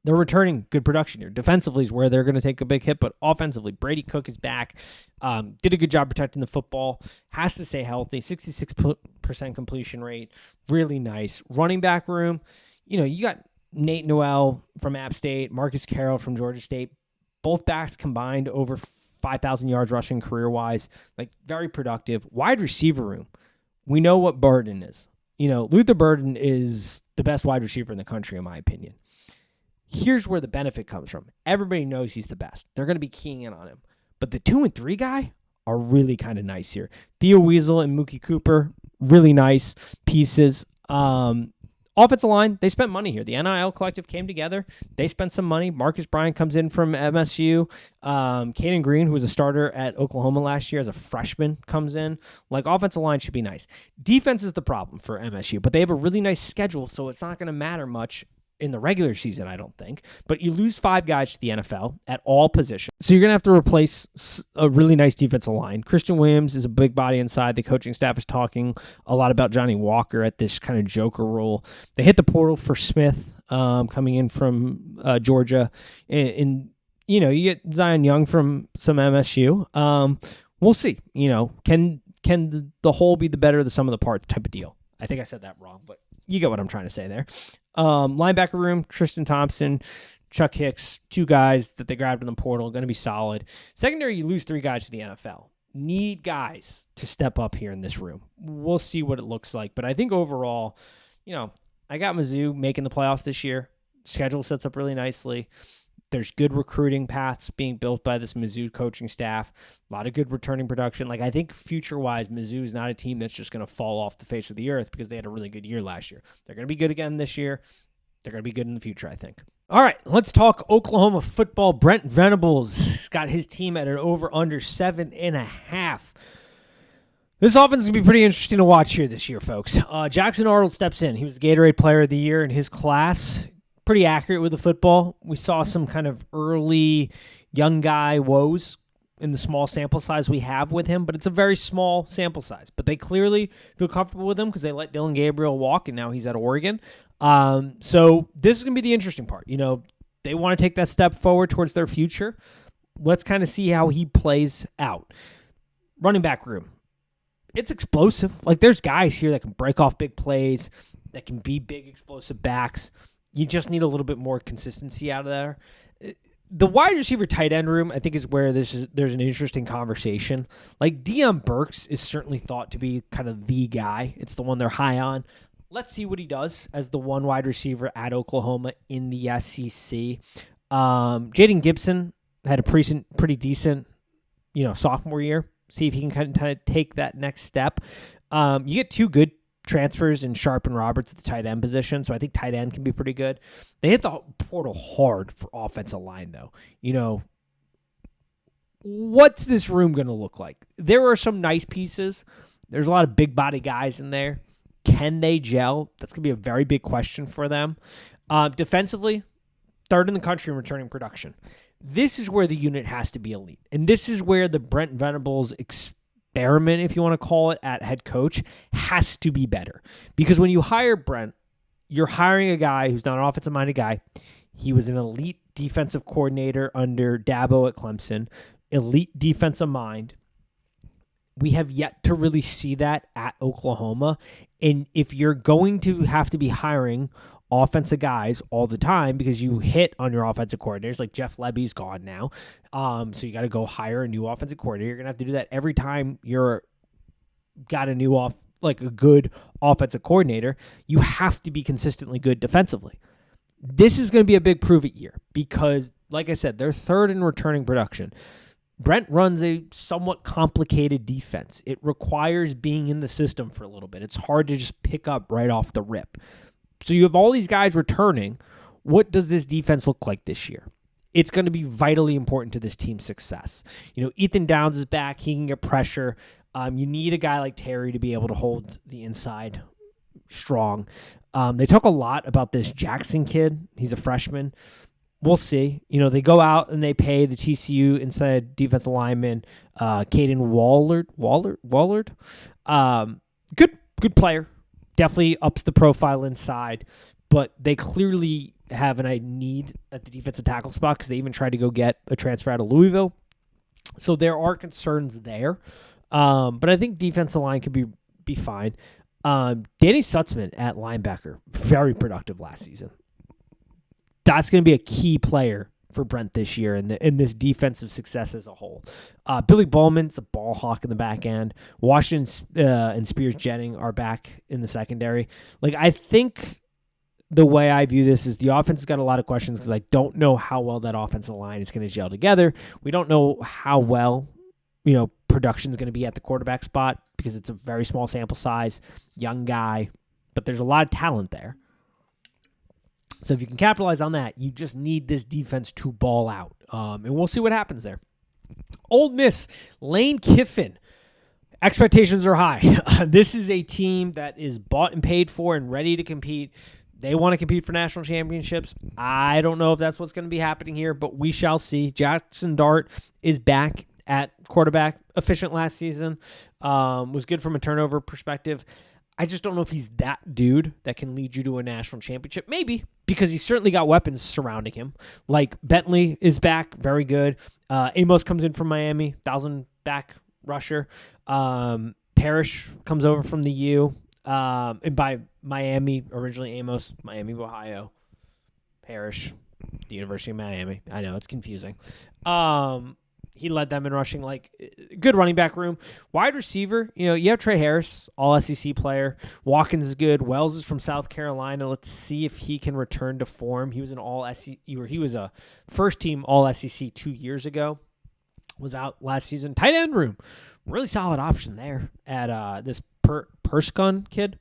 they're returning good production here. Defensively is where they're going to take a big hit, but offensively, Brady Cook is back. Did a good job protecting the football. Has to stay healthy. 66% completion rate. Really nice. Running back room, you got Nate Noel from App State, Marcus Carroll from Georgia State. Both backs combined over 5,000 yards rushing career-wise. Like, very productive. Wide receiver room. We know what Burden is. Luther Burden is the best wide receiver in the country, in my opinion. Here's where the benefit comes from. Everybody knows he's the best. They're going to be keying in on him. But the 2 and 3 guy are really kind of nice here. Theo Weasel and Mookie Cooper, really nice pieces. Offensive line, they spent money here. The NIL collective came together. They spent some money. Marcus Bryant comes in from MSU. Caden Green, who was a starter at Oklahoma last year as a freshman, comes in. Like, offensive line should be nice. Defense is the problem for MSU, but they have a really nice schedule, so it's not going to matter much in the regular season, I don't think. But you lose 5 guys to the NFL at all positions. So you're going to have to replace a really nice defensive line. Christian Williams is a big body inside. The coaching staff is talking a lot about Johnny Walker at this kind of joker role. They hit the portal for Smith coming in from Georgia. And you get Zion Young from some MSU. We'll see. Can the whole be the better of the sum of the parts type of deal? I think I said that wrong, but you get what I'm trying to say there. Linebacker room, Tristan Thompson, Chuck Hicks, 2 guys that they grabbed in the portal, going to be solid. Secondary, you lose 3 guys to the NFL. Need guys to step up here in this room. We'll see what it looks like. But I think overall, I got Mizzou making the playoffs this year. Schedule sets up really nicely. There's good recruiting paths being built by this Mizzou coaching staff. A lot of good returning production. Like, I think future-wise, Mizzou is not a team that's just going to fall off the face of the earth because they had a really good year last year. They're going to be good again this year. They're going to be good in the future, I think. All right, let's talk Oklahoma football. Brent Venables got his team at an over-under 7.5. This offense is going to be pretty interesting to watch here this year, folks. Jackson Arnold steps in. He was the Gatorade Player of the Year in his class. Pretty accurate with the football. We saw some kind of early young guy woes in the small sample size we have with him, but it's a very small sample size. But they clearly feel comfortable with him because they let Dylan Gabriel walk, and now he's at Oregon. So this is going to be the interesting part. They want to take that step forward towards their future. Let's kind of see how he plays out. Running back room. It's explosive. Like, there's guys here that can break off big plays. that can be big, explosive backs. You just need a little bit more consistency out of there. The wide receiver tight end room, I think, is where there's an interesting conversation. Like, Deion Burks is certainly thought to be kind of the guy. It's the one they're high on. Let's see what he does as the one wide receiver at Oklahoma in the SEC. Jaden Gibson had a pretty decent, sophomore year. See if he can kind of take that next step. You get two good transfers in Sharp and Roberts at the tight end position, so I think tight end can be pretty good. They hit the portal hard for offensive line, though. What's this room going to look like? There are some nice pieces. There's a lot of big body guys in there. Can they gel? That's going to be a very big question for them. Defensively, third in the country in returning production. This is where the unit has to be elite. And this is where the Brent Venables experiment, if you want to call it, at head coach has to be better. Because when you hire Brent, you're hiring a guy who's not an offensive-minded guy. He was an elite defensive coordinator under Dabo at Clemson, elite defensive mind. We have yet to really see that at Oklahoma. And if you're going to have to be hiring offensive guys all the time because you hit on your offensive coordinators, like Jeff Lebby's gone now, so you got to go hire a new offensive coordinator. You're going to have to do that every time you're got a good offensive coordinator. You have to be consistently good defensively. This is going to be a big prove-it year because, like I said, they're third in returning production. Brent runs a somewhat complicated defense. It requires being in the system for a little bit. It's hard to just pick up right off the rip. So you have all these guys returning. What does this defense look like this year? It's going to be vitally important to this team's success. Ethan Downs is back. He can get pressure. You need a guy like Terry to be able to hold the inside strong. They talk a lot about this Jackson kid. He's a freshman. We'll see. They go out and they pay the TCU inside defensive lineman, Caden Wallard. Good player. Definitely ups the profile inside, but they clearly have a need at the defensive tackle spot because they even tried to go get a transfer out of Louisville. So there are concerns there, but I think defensive line could be fine. Danny Sutzman at linebacker, very productive last season. That's going to be a key player for Brent this year in this defensive success as a whole. Billy Bowman's a ball hawk in the back end. Washington and Spears-Jennings are back in the secondary. I think the way I view this is the offense has got a lot of questions because I don't know how well that offensive line is going to gel together. We don't know how well, production is going to be at the quarterback spot because it's a very small sample size, young guy, but there's a lot of talent there. So if you can capitalize on that, you just need this defense to ball out. And we'll see what happens there. Ole Miss, Lane Kiffin. Expectations are high. This is a team that is bought and paid for and ready to compete. They want to compete for national championships. I don't know if that's what's going to be happening here, but we shall see. Jackson Dart is back at quarterback. Efficient last season. Was good from a turnover perspective. I just don't know if he's that dude that can lead you to a national championship. Maybe, because he's certainly got weapons surrounding him. Like Bentley is back, very good. Amos comes in from Miami, 1,000-back rusher. Parrish comes over from the U. And by Miami, originally Amos, Miami, Ohio. Parrish, the University of Miami. I know, it's confusing. He led them in rushing, good running back room. Wide receiver, you have Trey Harris, all SEC player. Watkins is good. Wells is from South Carolina. Let's see if he can return to form. He was an all SEC, or he was a first team all SEC 2 years ago. Was out last season. Tight end room, really solid option there at this Perskun kid.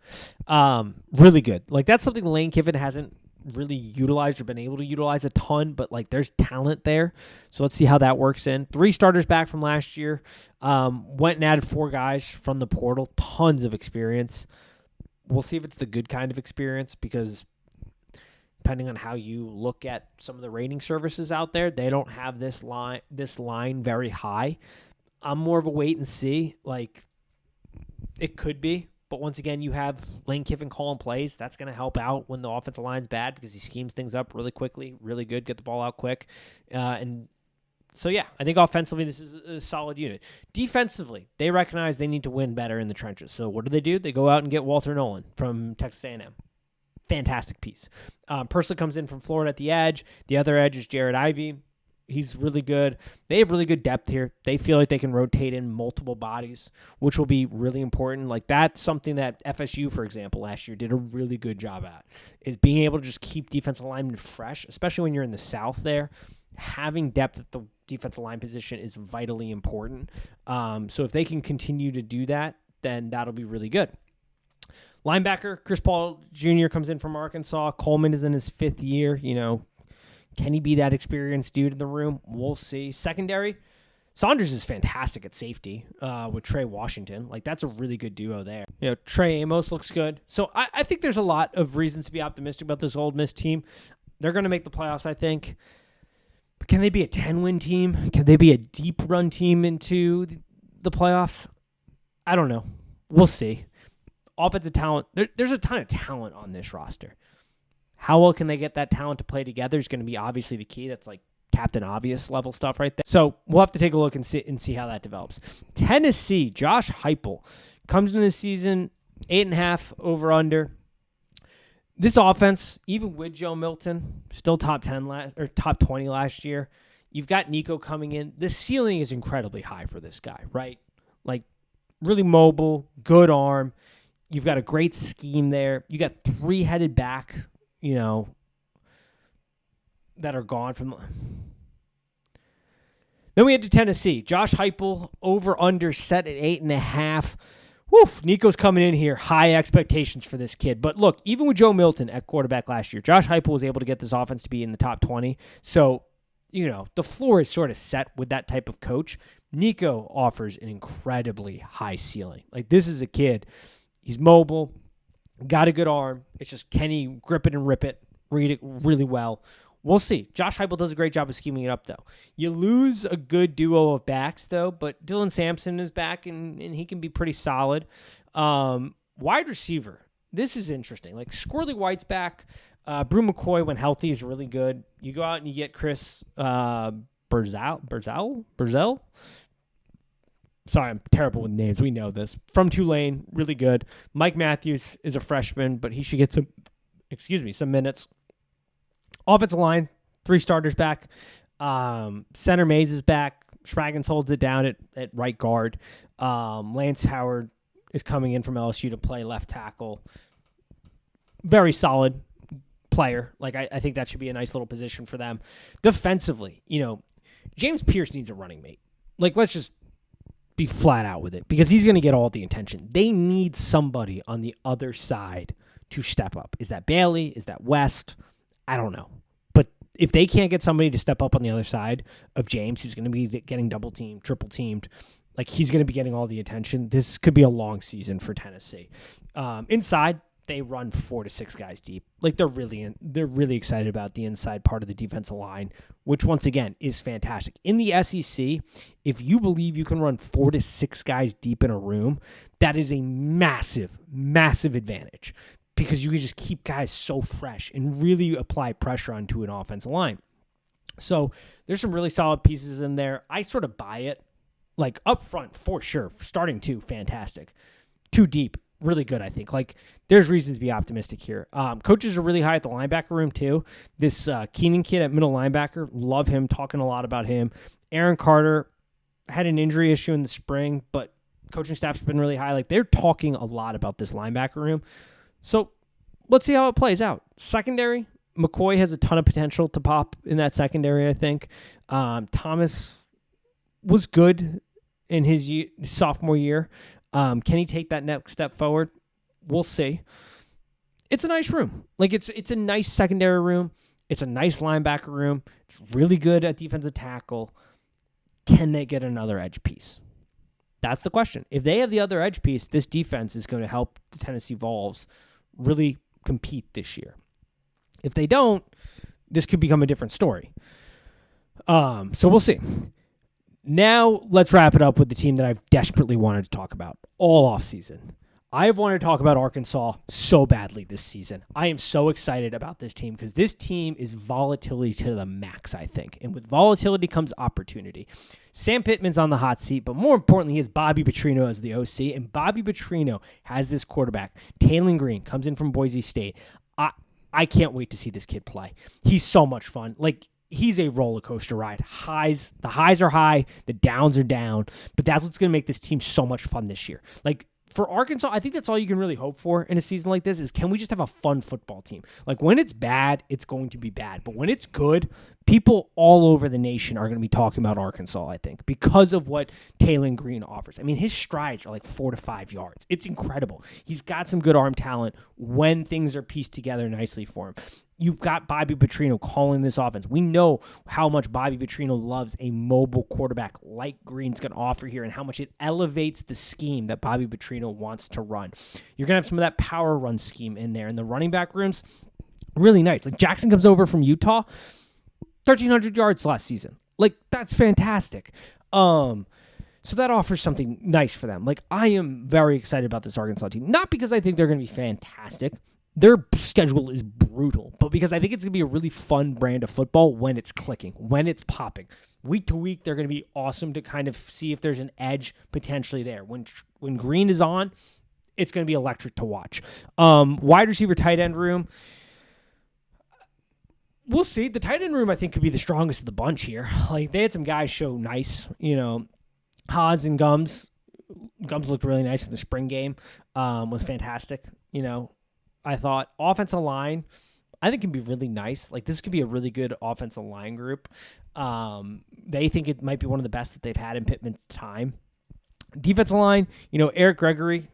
Really good. That's something Lane Kiffin hasn't really utilized or been able to utilize a ton, but there's talent there. So let's see how that works in. 3 starters back from last year. Went and added 4 guys from the portal. Tons of experience. We'll see if it's the good kind of experience because depending on how you look at some of the rating services out there, they don't have this line very high. I'm more of a wait and see. It could be. But once again, you have Lane Kiffin calling plays. That's going to help out when the offensive line's bad because he schemes things up really quickly, really good, get the ball out quick. And so, yeah, I think offensively this is a solid unit. Defensively, they recognize they need to win better in the trenches. So what do? They go out and get Walter Nolan from Texas A&M. fantastic piece. Pursley comes in from Florida at the edge. The other edge is Jared Ivey. He's really good. They have really good depth here. They feel like they can rotate in multiple bodies, which will be really important. Like that's something that FSU, for example, last year did a really good job at, is being able to just keep defensive linemen fresh, especially when you're in the South there. Having depth at the defensive line position is vitally important. So if they can continue to do that, then that'll be really good. Linebacker, Chris Paul Jr. comes in from Arkansas. Coleman is in his 5th year, Can he be that experienced dude in the room? We'll see. Secondary, Saunders is fantastic at safety with Trey Washington. Like, that's a really good duo there. Trey Amos looks good. So I think there's a lot of reasons to be optimistic about this Ole Miss team. They're going to make the playoffs, I think. But can they be a 10-win team? Can they be a deep run team into the playoffs? I don't know. We'll see. Offensive talent, there's a ton of talent on this roster. How well can they get that talent to play together is going to be obviously the key. That's like Captain Obvious level stuff right there. So we'll have to take a look and see how that develops. Tennessee, Josh Heupel comes into the season 8.5 over under. This offense, even with Joe Milton, still top 20 last year. You've got Nico coming in. The ceiling is incredibly high for this guy, right? Like really mobile, good arm. You've got a great scheme there. You got 3-headed back. That are gone from. Then we head to Tennessee. Josh Heupel over under set at 8.5. Woof, Nico's coming in here. High expectations for this kid. But look, even with Joe Milton at quarterback last year, Josh Heupel was able to get this offense to be in the top 20. So, the floor is sort of set with that type of coach. Nico offers an incredibly high ceiling. Like, this is a kid. He's mobile. Got a good arm. It's just, can he grip it and rip it, read it really well? We'll see. Josh Heupel does a great job of scheming it up, though. You lose a good duo of backs, though, but Dylan Sampson is back, and he can be pretty solid. Wide receiver. This is interesting. Like, Squirrely White's back. Brew McCoy, when healthy, is really good. You go out and you get Chris Burzel? Sorry, I'm terrible with names. We know this. From Tulane, really good. Mike Matthews is a freshman, but he should get some minutes. Offensive line, 3 starters back. Center Mays is back. Schmagens holds it down at right guard. Lance Howard is coming in from LSU to play left tackle. Very solid player. Like, I think that should be a nice little position for them. Defensively, James Pierce needs a running mate. Like, let's just be flat out with it, because he's going to get all the attention. They need somebody on the other side to step up. Is that Bailey? Is that West? I don't know. But if they can't get somebody to step up on the other side of James, who's going to be getting double teamed, triple teamed, like he's going to be getting all the attention, this could be a long season for Tennessee. Inside, they run 4 to 6 guys deep. Like they're really excited about the inside part of the defensive line, which once again is fantastic. In the SEC, if you believe you can run 4 to 6 guys deep in a room, that is a massive, massive advantage, because you can just keep guys so fresh and really apply pressure onto an offensive line. So there's some really solid pieces in there. I sort of buy it. Like up front, for sure. Starting 2, fantastic. 2 deep, really good, I think. Like, there's reasons to be optimistic here. Coaches are really high at the linebacker room, too. This Keenan kid at middle linebacker, love him, talking a lot about him. Aaron Carter had an injury issue in the spring, but coaching staff's been really high. Like, they're talking a lot about this linebacker room. So, let's see how it plays out. Secondary, McCoy has a ton of potential to pop in that secondary, I think. Thomas was good in his sophomore year. Can he take that next step forward? We'll see. It's a nice room. Like, it's a nice secondary room. It's a nice linebacker room. It's really good at defensive tackle. Can they get another edge piece? That's the question. If they have the other edge piece, this defense is going to help the Tennessee Vols really compete this year. If they don't, this could become a different story. So we'll see. Now, let's wrap it up with the team that I've desperately wanted to talk about all offseason. I have wanted to talk about Arkansas so badly this season. I am so excited about this team because this team is volatility to the max, I think. And with volatility comes opportunity. Sam Pittman's on the hot seat, but more importantly, he has Bobby Petrino as the OC. And Bobby Petrino has this quarterback. Taylon Green comes in from Boise State. I can't wait to see this kid play. He's so much fun. Like, he's a roller coaster ride. The highs are high, the downs are down, but that's what's going to make this team so much fun this year. Like, for Arkansas, I think that's all you can really hope for in a season like this is, can we just have a fun football team? Like, when it's bad, it's going to be bad. But when it's good, people all over the nation are going to be talking about Arkansas, I think, because of what Taylon Green offers. I mean, his strides are like 4 to 5 yards. It's incredible. He's got some good arm talent when things are pieced together nicely for him. You've got Bobby Petrino calling this offense. We know how much Bobby Petrino loves a mobile quarterback like Green's going to offer here and how much it elevates the scheme that Bobby Petrino wants to run. You're going to have some of that power run scheme in there. And the running back rooms, really nice. Like, Jackson comes over from Utah, 1,300 yards last season. Like, that's fantastic. So that offers something nice for them. Like, I am very excited about this Arkansas team. Not because I think they're going to be fantastic. Their schedule is brutal, but because I think it's going to be a really fun brand of football when it's clicking, when it's popping. Week to week, they're going to be awesome to kind of see if there's an edge potentially there. When Green is on, it's going to be electric to watch. Wide receiver, tight end room. We'll see. The tight end room, I think, could be the strongest of the bunch here. Like, they had some guys show nice, Haas and Gums. Gums looked really nice in the spring game. Was fantastic, I thought offensive line, I think can be really nice. Like, this could be a really good offensive line group. They think it might be one of the best that they've had in Pittman's time. Defensive line, Eric Gregory,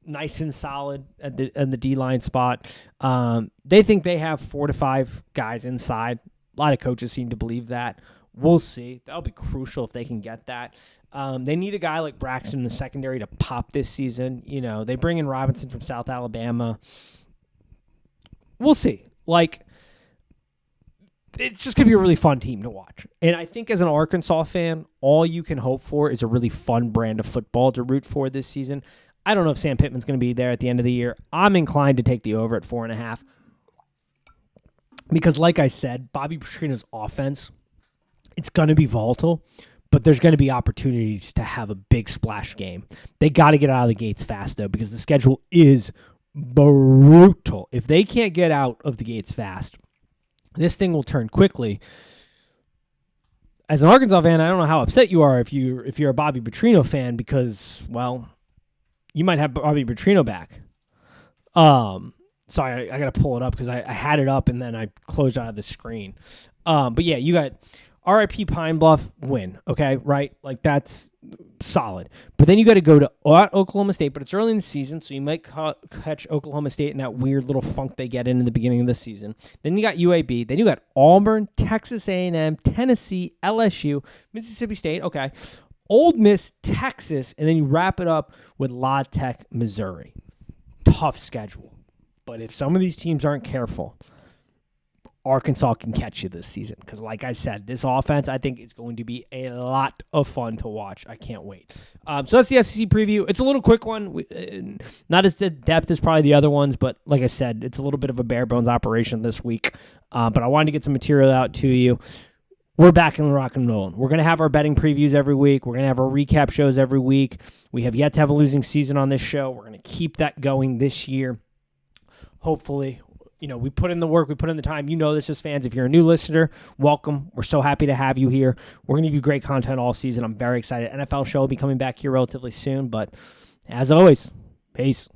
nice and solid at the D-line spot. They think they have 4 to 5 guys inside. A lot of coaches seem to believe that. We'll see. That'll be crucial if they can get that. They need a guy like Braxton in the secondary to pop this season. They bring in Robinson from South Alabama. We'll see. Like, it's just going to be a really fun team to watch. And I think as an Arkansas fan, all you can hope for is a really fun brand of football to root for this season. I don't know if Sam Pittman's going to be there at the end of the year. I'm inclined to take the over at 4.5. Because like I said, Bobby Petrino's offense, it's going to be volatile, but there's going to be opportunities to have a big splash game. They got to get out of the gates fast, though, because the schedule is brutal. If they can't get out of the gates fast, this thing will turn quickly. As an Arkansas fan, I don't know how upset you are if you're a Bobby Petrino fan because, well, you might have Bobby Petrino back. Sorry, I got to pull it up because I had it up and then I closed out of the screen. But yeah, you got RIP Pine Bluff win, okay, right? Like, that's solid. But then you got to go to Oklahoma State, but it's early in the season, so you might catch Oklahoma State in that weird little funk they get in the beginning of the season. Then you got UAB. Then you got Auburn, Texas A&M, Tennessee, LSU, Mississippi State, okay, Ole Miss, Texas, and then you wrap it up with La Tech, Missouri. Tough schedule. But if some of these teams aren't careful, Arkansas can catch you this season because, like I said, this offense, I think, is going to be a lot of fun to watch. I can't wait. So that's the SEC preview. It's a little quick one. Not as in-depth as probably the other ones, but like I said, it's a little bit of a bare-bones operation this week. But I wanted to get some material out to you. We're back in rock and rolling. We're going to have our betting previews every week. We're going to have our recap shows every week. We have yet to have a losing season on this show. We're going to keep that going this year. Hopefully, we put in the work, we put in the time. This as fans. If you're a new listener, welcome. We're so happy to have you here. We're going to give you great content all season. I'm very excited. NFL show will be coming back here relatively soon. But as always, peace.